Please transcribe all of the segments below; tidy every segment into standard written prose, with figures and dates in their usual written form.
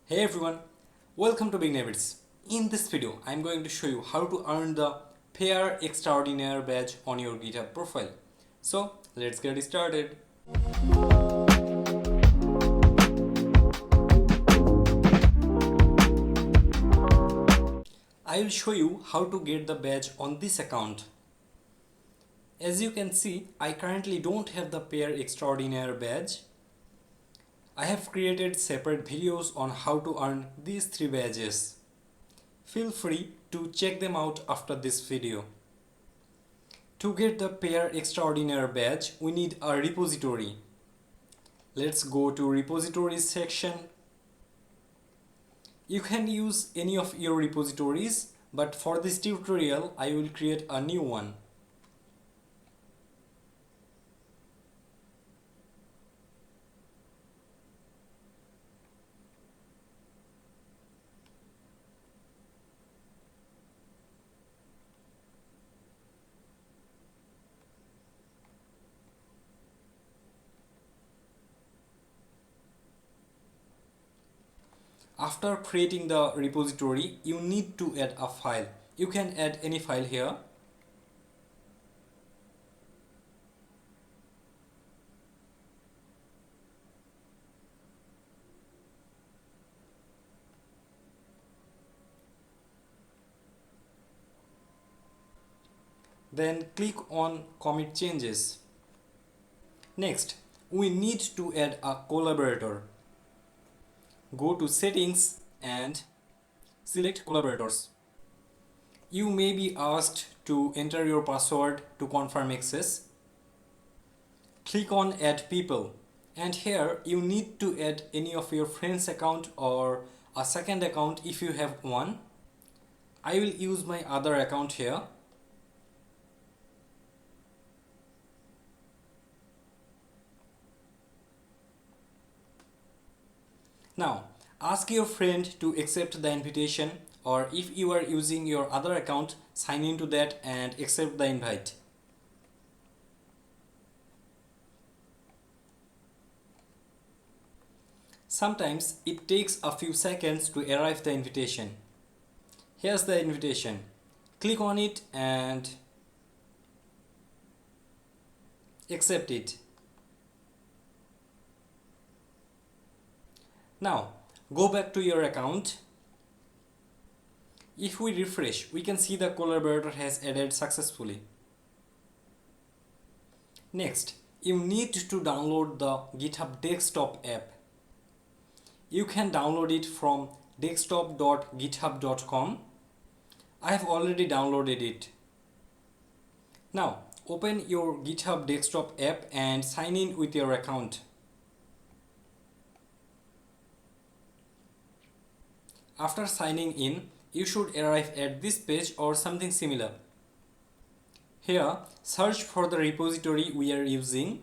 Hey everyone, welcome to BigNavids. In this video, I'm going to show you how to earn the Pair Extraordinaire badge on your GitHub profile. So let's get started. I will show you how to get the badge on this account. As you can see, I currently don't have the Pair Extraordinaire badge. I have created separate videos on how to earn these 3 badges. Feel free to check them out after this video. To get the Pair Extraordinaire badge, we need a repository. Let's go to repositories section. You can use any of your repositories, but for this tutorial, I will create a new one. After creating the repository, you need to add a file. You can add any file here. Then click on commit changes. Next, we need to add a collaborator. Go to settings and select collaborators. You may be asked to enter your password to confirm access. Click on add people, and here you need to add any of your friends account or a second account if you have one. I will use my other account here. Now, ask your friend to accept the invitation, or if you are using your other account, sign into that and accept the invite. Sometimes it takes a few seconds to arrive the invitation. Here's the invitation. Click on it and accept it. Now, go back to your account. If we refresh, we can see the collaborator has added successfully. Next, you need to download the GitHub desktop app. You can download it from desktop.github.com. I have already downloaded it. Now, open your GitHub desktop app and sign in with your account. After signing in, you should arrive at this page or something similar. Here, search for the repository we are using.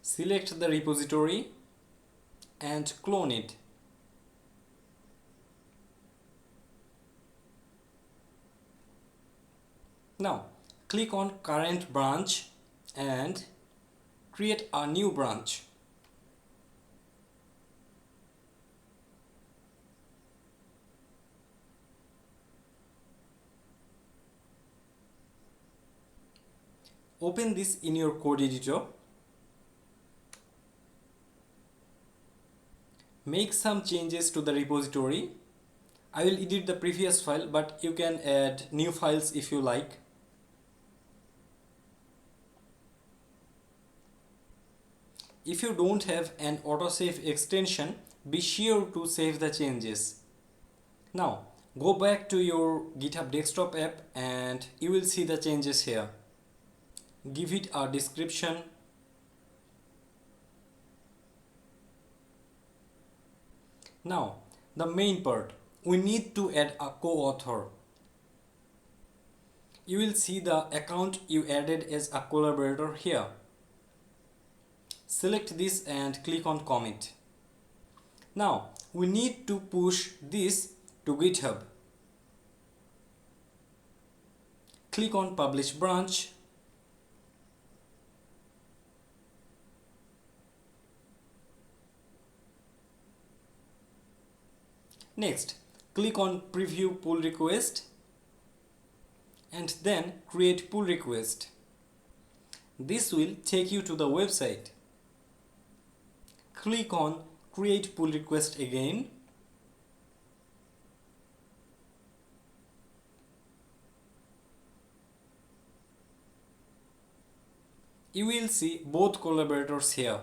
Select the repository and clone it. Now, click on current branch and create a new branch. Open this in your code editor. Make some changes to the repository. I will edit the previous file, but you can add new files if you like. If you don't have an autosave extension, be sure to save the changes. Now, go back to your GitHub desktop app and you will see the changes here. Give it a description. Now, the main part, we need to add a co-author. You will see the account you added as a collaborator here. Select this and click on commit. Now, we need to push this to GitHub. Click on publish branch. Next, click on Preview Pull Request and then Create Pull Request. This will take you to the website. Click on Create Pull Request again. You will see both collaborators here.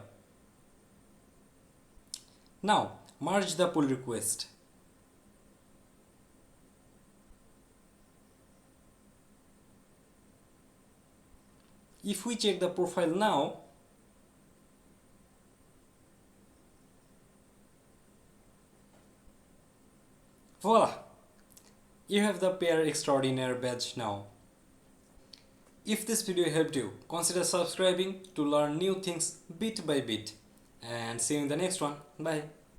Now, merge the pull request. If we check the profile now, voila! You have the Pair Extraordinaire badge now. If this video helped you, consider subscribing to learn new things bit by bit. And see you in the next one. Bye.